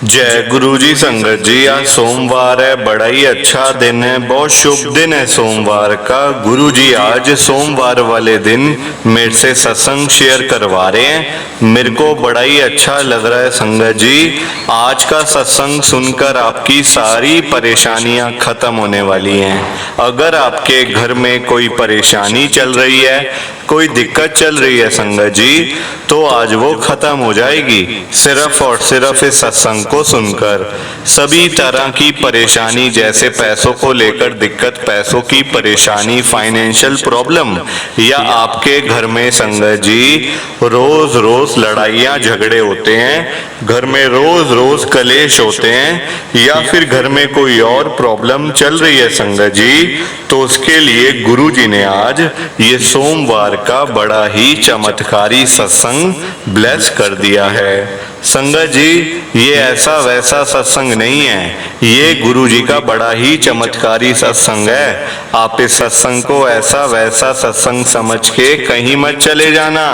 जय गुरु जी। संगत जी, आज सोमवार है, बड़ा ही अच्छा दिन है, बहुत शुभ दिन है सोमवार का। गुरु जी आज सोमवार वाले दिन मेरे से सत्संग शेयर करवा रहे हैं। मेरे को बड़ा ही अच्छा लग रहा है संगत जी। आज का सत्संग सुनकर आपकी सारी परेशानियां खत्म होने वाली हैं। अगर आपके घर में कोई परेशानी चल रही है, कोई दिक्कत चल रही है संगत जी, तो आज वो खत्म हो जाएगी सिर्फ और सिर्फ इस सत्संग को सुनकर। सभी तरह की परेशानी, जैसे पैसों को लेकर दिक्कत, पैसों की परेशानी, फाइनेंशियल प्रॉब्लम, या आपके घर में संगत जी रोज रोज लड़ाइयाँ झगड़े होते हैं, घर में रोज रोज कलेश होते हैं, या फिर घर में कोई और प्रॉब्लम चल रही है संगत जी, तो उसके लिए गुरु जी ने आज ये सोमवार का बड़ा ही चमत्कारी सत्संग ब्लेस कर दिया है। संगत जी, ये ऐसा वैसा सत्संग नहीं है, ये गुरु जी का बड़ा ही चमत्कारी सत्संग है। आप इस सत्संग को ऐसा वैसा सत्संग समझ के कहीं मत चले जाना,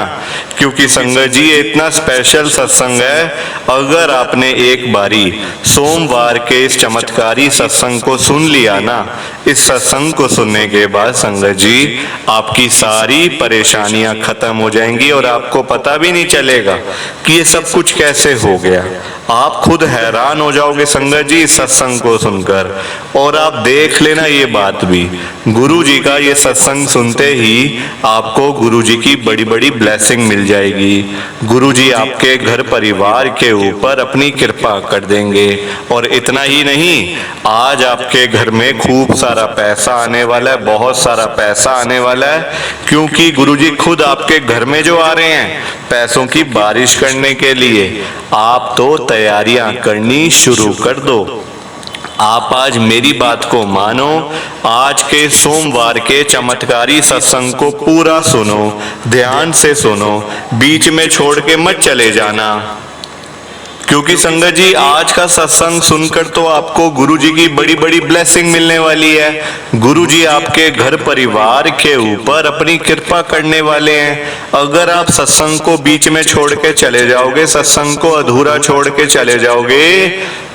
क्योंकि संगत जी ये इतना स्पेशल सत्संग है। अगर आपने एक बारी सोमवार के इस चमत्कारी सत्संग को सुन लिया ना, इस सत्संग को सुनने के बाद संगत जी आपकी सारी परेशानियां खत्म हो जाएंगी और आपको पता भी नहीं चलेगा कि ये सब कुछ कैसे हो गया। आप खुद हैरान हो जाओगे संगत जी इस सत्संग को सुनकर। और आप देख लेना ये बात भी, गुरु जी का ये सत्संग सुनते ही आपको गुरु जी की बड़ी बड़ी ब्लेसिंग मिल जाएगी। गुरु जी आपके घर परिवार के ऊपर अपनी कृपा कर देंगे। और इतना ही नहीं, आज आपके घर में खूब सारा पैसा आने वाला है, बहुत सारा पैसा आने वाला है, क्योंकि गुरु जी खुद आपके घर में जो आ रहे हैं पैसों की बारिश करने के लिए। आप तो तैयारियां करनी शुरू कर दो। आप आज मेरी बात को मानो, आज के सोमवार के चमत्कारी सत्संग को पूरा सुनो, ध्यान से सुनो, बीच में छोड़ के मत चले जाना, क्योंकि संगत जी आज का सत्संग सुनकर तो आपको गुरु जी की बड़ी बड़ी ब्लेसिंग मिलने वाली है। गुरु जी आपके घर परिवार के ऊपर अपनी कृपा करने वाले हैं। अगर आप सत्संग को बीच में छोड़ के चले जाओगे, सत्संग को अधूरा छोड़ के चले जाओगे,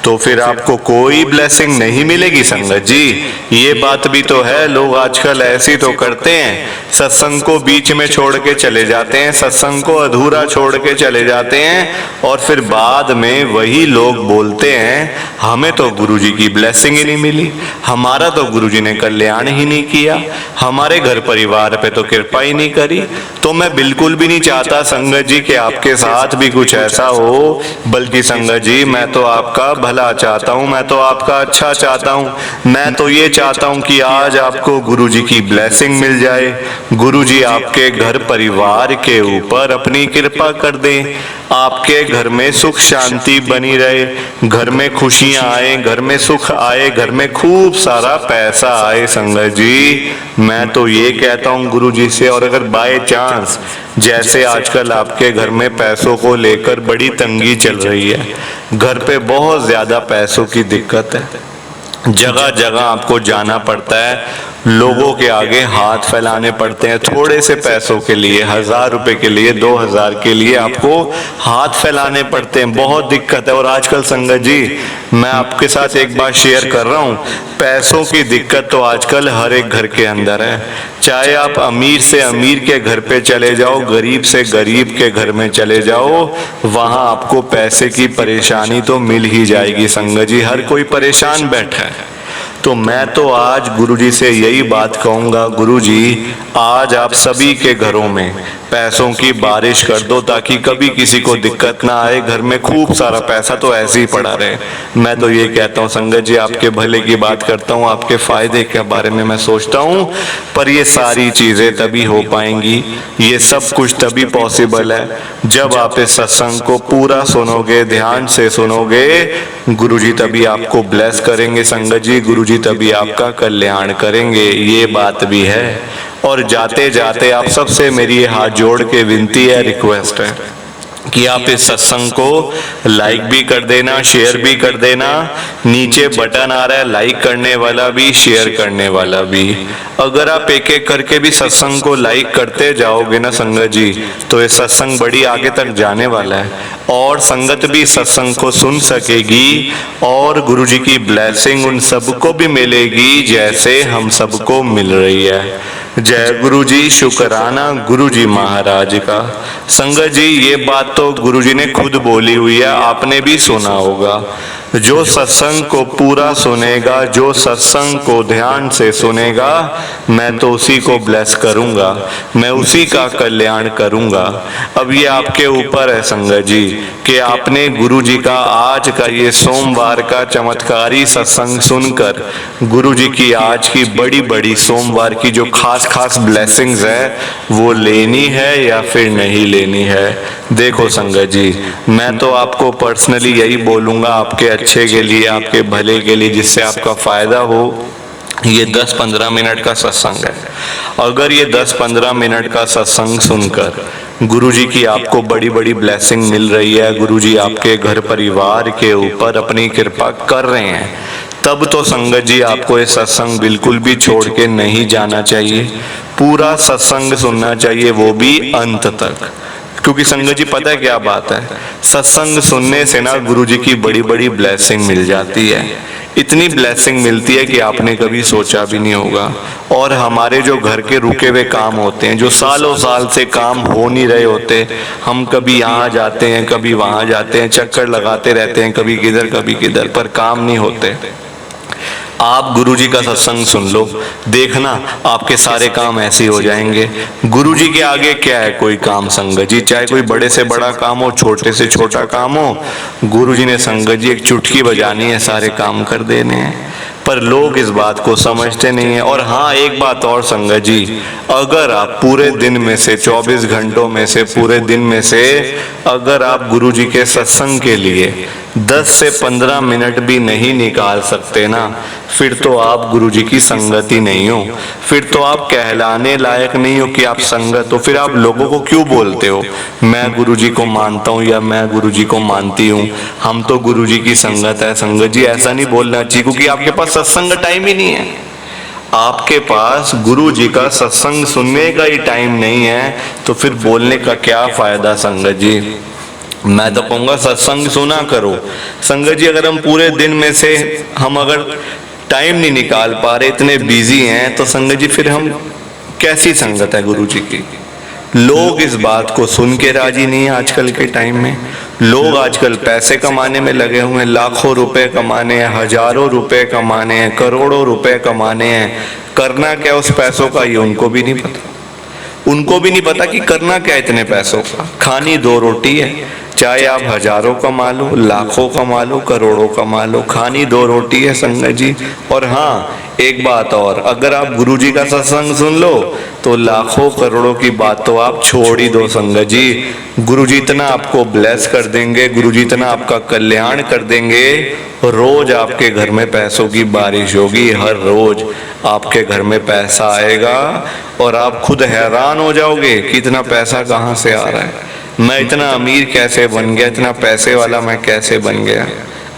तो फिर आपको कोई ब्लेसिंग नहीं मिलेगी संगत जी। ये बात भी तो है, लोग आजकल ऐसी तो करते हैं, सत्संग को बीच में छोड़ के चले जाते हैं, सत्संग को अधूरा छोड़ के चले जाते हैं, और फिर बाद में वही लोग बोलते हैं हमें तो गुरु जी की ब्लेसिंग ही नहीं मिली, हमारा तो गुरु जी ने कल्याण ही नहीं किया, हमारे घर परिवार पे तो कृपा ही नहीं करी। तो मैं बिल्कुल भी नहीं चाहता संगत जी कि आपके साथ भी कुछ ऐसा हो, बल्कि संगत जी मैं तो आपका भला चाहता हूँ, मैं तो आपका अच्छा चाहता हूँ। मैं तो ये चाहता हूँ कि आज आपको गुरु जी की ब्लेसिंग मिल जाए, गुरु जी आपके घर परिवार के ऊपर अपनी कृपा कर दें, आपके घर में सुख शांति बनी रहे, घर में खुशियां आए, घर में सुख आए, घर में खूब सारा पैसा आए संगत जी। मैं तो ये कहता हूँ गुरु जी से। और अगर बाय चांस जैसे आजकल आपके घर में पैसों को लेकर बड़ी तंगी चल रही है, घर पे बहुत ज्यादा पैसों की दिक्कत है, जगह जगह आपको जाना पड़ता है, लोगों के आगे हाथ फैलाने पड़ते हैं थोड़े से पैसों के लिए, 1000 रुपए के लिए, 2000 के लिए आपको हाथ फैलाने पड़ते हैं, बहुत दिक्कत है। और आजकल संगत जी मैं आपके साथ एक बात शेयर कर रहा हूँ, पैसों की दिक्कत तो आजकल हर एक घर के अंदर है। चाहे आप अमीर से अमीर के घर पे चले जाओ, गरीब से गरीब के घर में चले जाओ, वहां आपको पैसे की परेशानी तो मिल ही जाएगी संगत जी, हर कोई परेशान बैठा है। तो मैं तो आज गुरुजी से यही बात कहूँगा, गुरुजी आज आप सभी के घरों में पैसों की बारिश कर दो, ताकि कभी किसी को दिक्कत ना आए, घर में खूब सारा पैसा तो ऐसे ही पड़ा रहे। मैं तो ये कहता हूँ संगत जी, आपके भले की बात करता हूँ, आपके फायदे के बारे में मैं सोचता हूँ, पर ये सारी चीज़ें तभी हो पाएंगी, ये सब कुछ तभी पॉसिबल है जब आप इस सत्संग को पूरा सुनोगे, ध्यान से सुनोगे। गुरुजी तभी आपको ब्लेस करेंगे संगत जी, गुरुजी तभी आपका कल्याण करेंगे, ये बात भी है। और जाते जाते आप सबसे मेरी ये हाथ जोड़ के विनती है, रिक्वेस्ट है, कि आप इस सत्संग को लाइक भी कर देना, शेयर भी कर देना। नीचे बटन आ रहा है लाइक करने वाला भी, शेयर करने वाला भी। अगर आप एक एक करके भी सत्संग को लाइक करते जाओगे ना संगत जी, तो ये सत्संग बड़ी आगे तक जाने वाला है और संगत भी सत्संग को सुन सकेगी और गुरु जी की ब्लेसिंग उन सबको भी मिलेगी जैसे हम सबको मिल रही है। जय गुरु जी, शुक्राना गुरु जी महाराज का। संगत जी, ये बात तो गुरु जी ने खुद बोली हुई है, आपने भी सुना होगा। जो सत्संग को पूरा सुनेगा, जो सत्संग को ध्यान से सुनेगा, मैं तो उसी को ब्लेस करूंगा, मैं उसी का कल्याण करूंगा। अब ये आपके ऊपर है संगत जी कि आपने गुरु जी का आज का ये सोमवार का चमत्कारी सत्संग सुनकर गुरु जी की आज की बड़ी बड़ी सोमवार की जो खास खास ब्लेसिंग्स है वो लेनी है या फिर नहीं लेनी है। देखो संगत जी, मैं तो आपको पर्सनली यही बोलूंगा आपके अच्छे के लिए, आपके भले के लिए, जिससे आपका फायदा हो। ये 10-15 मिनट का सत्संग है। अगर ये 10-15 मिनट का सत्संग सुनकर गुरुजी की आपको बड़ी बड़ी ब्लेसिंग मिल रही है, गुरुजी आपके घर परिवार के ऊपर अपनी कृपा कर रहे हैं, तब तो संगत जी आपको ये सत्संग बिल्कुल भी छोड़ के नहीं जाना चाहिए। पूरा सत्संग सुनना चाहिए, वो भी अंत तक। क्योंकि संगत जी पता है क्या बात है, सत्संग सुनने से ना गुरुजी की बड़ी बड़ी ब्लेसिंग मिल जाती है। इतनी ब्लेसिंग मिलती है कि आपने कभी सोचा भी नहीं होगा। और हमारे जो घर के रुके हुए काम होते हैं, जो सालों साल से काम हो नहीं रहे होते, हम कभी यहाँ जाते हैं कभी वहाँ जाते हैं, चक्कर लगाते रहते हैं, कभी किधर पर काम नहीं होते। आप गुरुजी का सत्संग सुन लो, देखना आपके सारे काम ऐसे हो जाएंगे। गुरुजी के आगे क्या है कोई काम संगत जी, चाहे कोई बड़े से बड़ा काम हो, छोटे से छोटा काम हो, गुरुजी ने संगत जी एक चुटकी बजानी है, सारे काम कर देने हैं। पर लोग इस बात को समझते नहीं है। और हाँ, एक बात और संगत जी, अगर आप पूरे दिन में से 24 घंटों में से पूरे दिन में से अगर आप गुरुजी के सत्संग के लिए 10 से 15 मिनट भी नहीं निकाल सकते ना, फिर तो आप गुरुजी की संगत ही नहीं हो, फिर तो आप कहलाने लायक नहीं हो कि आप संगत हो। फिर आप लोगों को क्यों बोलते हो मैं गुरुजी को मानता हूँ या मैं गुरुजी को मानती हूँ, हम तो गुरुजी की संगत है। संगत जी ऐसा नहीं बोलना चाहिए, क्योंकि आपके पास सत्संग टाइम ही नहीं है। आपके पास गुरु जी का सत्संग सुनने का ही टाइम नहीं है, तो फिर बोलने का क्या फायदा संगत जी। मैं तो कहूँगा सत्संग सुना करो संगत जी। अगर हम पूरे दिन में से हम अगर टाइम नहीं निकाल पा रहे, इतने बिजी हैं, तो संगत जी फिर हम कैसी संगत है गुरु जी की। लोग इस बात को सुन के राजी नहीं है आजकल के टाइम में। लोग आजकल पैसे कमाने में लगे हुए हैं, लाखों रुपए कमाने हैं, हजारों रुपए कमाने हैं, करोड़ों रुपए कमाने हैं। करना क्या उस पैसों का ये उनको भी नहीं पता। उनको भी नहीं पता कि करना क्या इतने पैसों का। खानी 2 रोटी है, चाहे आप हजारों कमा लो, लाखों कमा लो, करोड़ों कमा लो, खानी 2 रोटी है संगत जी। और हाँ, एक बात और, अगर आप गुरुजी का सत्संग सुन लो तो लाखों करोड़ों की बात तो आप छोड़ ही दो संगत जी। गुरुजी इतना आपको ब्लेस कर देंगे, गुरुजी इतना आपका कल्याण कर देंगे, रोज आपके घर में पैसों की बारिश होगी, हर रोज आपके घर में पैसा आएगा और आप खुद हैरान हो जाओगे कि इतना पैसा कहाँ से आ रहा है, मैं इतना अमीर कैसे बन गया, इतना पैसे वाला मैं कैसे बन गया।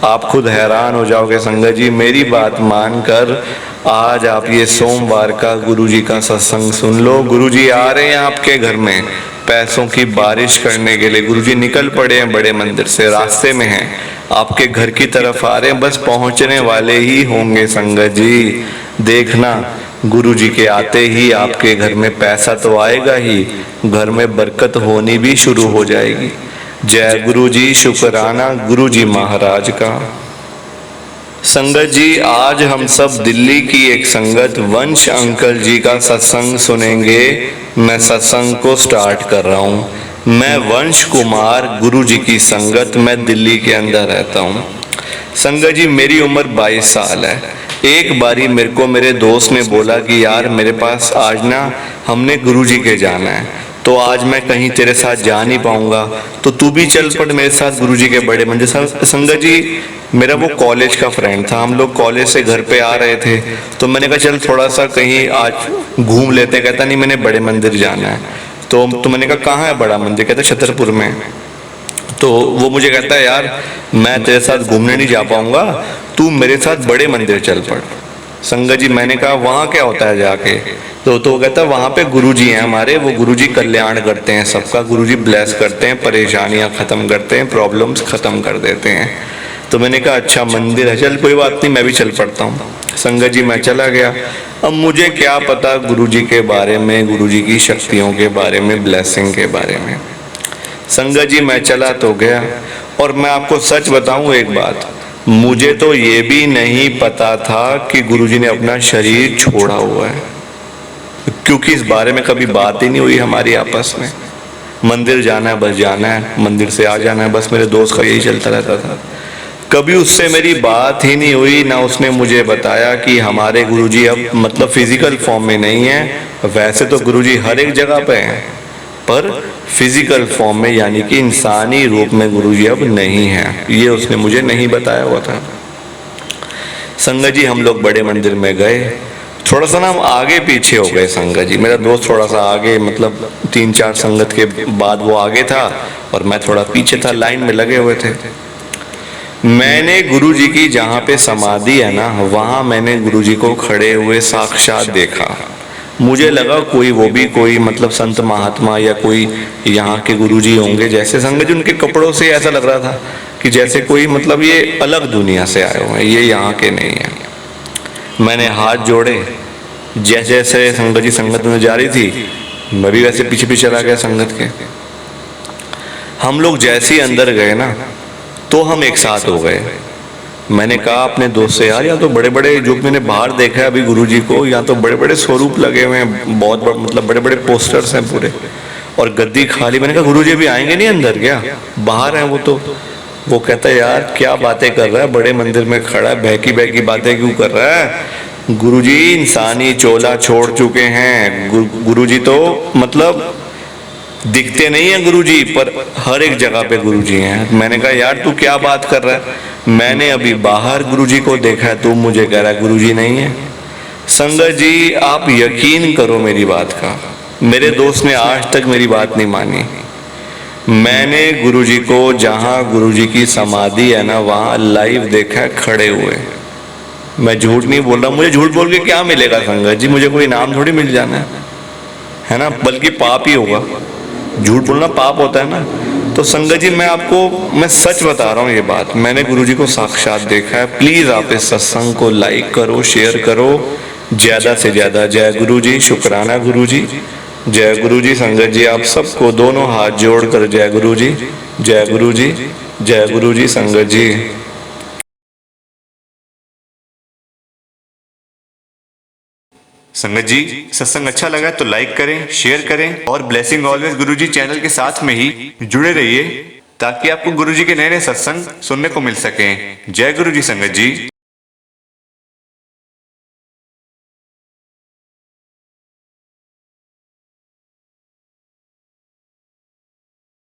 आप खुद हैरान हो जाओगे संगत जी। मेरी बात मानकर आज आप ये सोमवार का गुरुजी का सत्संग सुन लो। गुरुजी आ रहे हैं आपके घर में पैसों की बारिश करने के लिए। गुरुजी निकल पड़े हैं बड़े मंदिर से, रास्ते में हैं, आपके घर की तरफ आ रहे हैं, बस पहुंचने वाले ही होंगे संगत जी। देखना गुरुजी के आते ही आपके घर में पैसा तो आएगा ही, घर में बरकत होनी भी शुरू हो जाएगी। जय गुरु जी, शुक्राना गुरु जी महाराज का। संगत जी, आज हम सब दिल्ली की एक संगत वंश अंकल जी का सत्संग सुनेंगे। मैं सत्संग को स्टार्ट कर रहा हूँ। मैं वंश कुमार, गुरु जी की संगत, मैं दिल्ली के अंदर रहता हूँ। संगत जी, मेरी उम्र 22 साल है। एक बारी मेरे को मेरे दोस्त ने बोला कि यार मेरे पास आज ना हमने गुरु जी के जाना है, तो आज मैं कहीं तेरे साथ जा नहीं पाऊंगा, तो तू भी चल पड़ मेरे साथ गुरुजी के बड़े मंदिर। संगत जी, मेरा वो कॉलेज का फ्रेंड था, हम लोग कॉलेज से घर पे आ रहे थे, तो मैंने कहा चल थोड़ा सा कहीं आज घूम लेते। कहता नहीं मैंने बड़े मंदिर जाना है। तो मैंने कहा कहाँ है बड़ा मंदिर? कहता छतरपुर में। तो वो मुझे कहता है यार मैं तेरे साथ घूमने नहीं जा पाऊंगा, तू मेरे साथ बड़े मंदिर चल पड़। संगत जी मैंने कहा वहाँ क्या होता है जाके? तो वो कहता है वहाँ पे गुरुजी हैं हमारे, वो गुरुजी कल्याण करते हैं सबका, गुरुजी ब्लेस करते हैं, परेशानियां खत्म करते हैं, प्रॉब्लम्स खत्म कर देते हैं। तो मैंने कहा अच्छा मंदिर है, चल कोई बात नहीं मैं भी चल पड़ता हूँ। संगत जी मैं चला गया। अब मुझे क्या पता गुरुजी के बारे में, गुरुजी की शक्तियों के बारे में, ब्लेसिंग के बारे में। संगत जी मैं चला तो गया, और मैं आपको सच बताऊं एक बात, मुझे तो ये भी नहीं पता था कि गुरुजी ने अपना शरीर छोड़ा हुआ है, क्योंकि इस बारे में कभी बात ही नहीं हुई हमारी आपस में। मंदिर जाना है बस जाना है, मंदिर से आ जाना है, बस मेरे दोस्त का यही चलता रहता था। कभी उससे मेरी बात ही नहीं हुई, ना उसने मुझे बताया कि हमारे गुरुजी अब मतलब फिजिकल फॉर्म में नहीं है। वैसे तो गुरुजी हर एक जगह पे हैं, पर फिजिकल फॉर्म में यानी कि इंसानी रूप में गुरुजी अब नहीं है, ये उसने मुझे नहीं बताया हुआ था। संगत जी हम लोग बड़े मंदिर में गए, थोड़ा सा ना हम आगे पीछे हो गए। संगत जी मेरा दोस्त थोड़ा सा आगे, मतलब 3-4 संगत के बाद वो आगे था और मैं थोड़ा पीछे था, लाइन में लगे हुए थे। मैंने गुरुजी की जहाँ पे समाधि है ना, वहाँ मैंने गुरुजी को खड़े हुए साक्षात देखा। मुझे लगा कोई वो भी कोई मतलब संत महात्मा या कोई यहाँ के गुरुजी होंगे, जैसे संगत जी उनके कपड़ों से ऐसा लग रहा था कि जैसे कोई मतलब ये अलग दुनिया से आए हुए हैं, ये यहाँ के नहीं है। मैंने हाथ जोड़े, जैसे जैसे संगत जी संगत में जा रही थी मैं भी वैसे पीछे पीछे चला गया संगत के। हम लोग जैसे ही अंदर गए ना तो हम एक साथ हो गए। मैंने कहा अपने दोस्त से यार यहाँ तो बड़े बड़े, जो मैंने बाहर देखा है अभी गुरुजी को, यहाँ तो बड़े बड़े स्वरूप लगे हुए हैं, बहुत मतलब बड़े बड़े पोस्टर्स हैं पूरे, और गद्दी खाली। मैंने कहा गुरुजी भी आएंगे नहीं अंदर क्या, बाहर हैं वो तो। वो कहता है यार क्या बातें कर रहा है, बड़े मंदिर में खड़ा है, बहकी बहकी बातें क्यों कर रहा है। गुरुजी इंसानी चोला छोड़ चुके हैं, गुरुजी तो मतलब दिखते नहीं है गुरुजी, पर हर एक जगह पे गुरुजी हैं। मैंने कहा यार तू क्या बात कर रहा है, मैंने अभी बाहर गुरुजी को देखा है, तू मुझे कह रहा है गुरुजी नहीं है। संगत जी आप यकीन करो मेरी बात का, मेरे दोस्त ने आज तक मेरी बात नहीं मानी। मैंने गुरुजी को जहाँ गुरुजी की समाधि है ना वहाँ लाइव देखा है खड़े हुए। मैं झूठ नहीं बोल रहा, मुझे झूठ बोल के क्या मिलेगा संगत जी, मुझे कोई इनाम थोड़ी मिल जाना है ना, बल्कि पाप ही होगा, झूठ बोलना पाप होता है ना। तो संगत जी मैं सच बता रहा हूँ ये बात, मैंने गुरुजी को साक्षात देखा है। प्लीज आप इस सत्संग को लाइक करो, शेयर करो ज्यादा से ज्यादा। जय गुरुजी, शुक्राना गुरुजी, जय गुरुजी। संगत जी आप सबको दोनों हाथ जोड़कर जय गुरुजी, जय गुरुजी, जय गुरुजी। संगत जी संगत जी सत्संग अच्छा लगा तो लाइक करें, शेयर करें और ब्लेसिंग ऑलवेज गुरुजी चैनल के साथ में ही जुड़े रहिए, ताकि आपको गुरुजी के नए नए सत्संग सुनने को मिल सकें। जय गुरुजी संगत जी।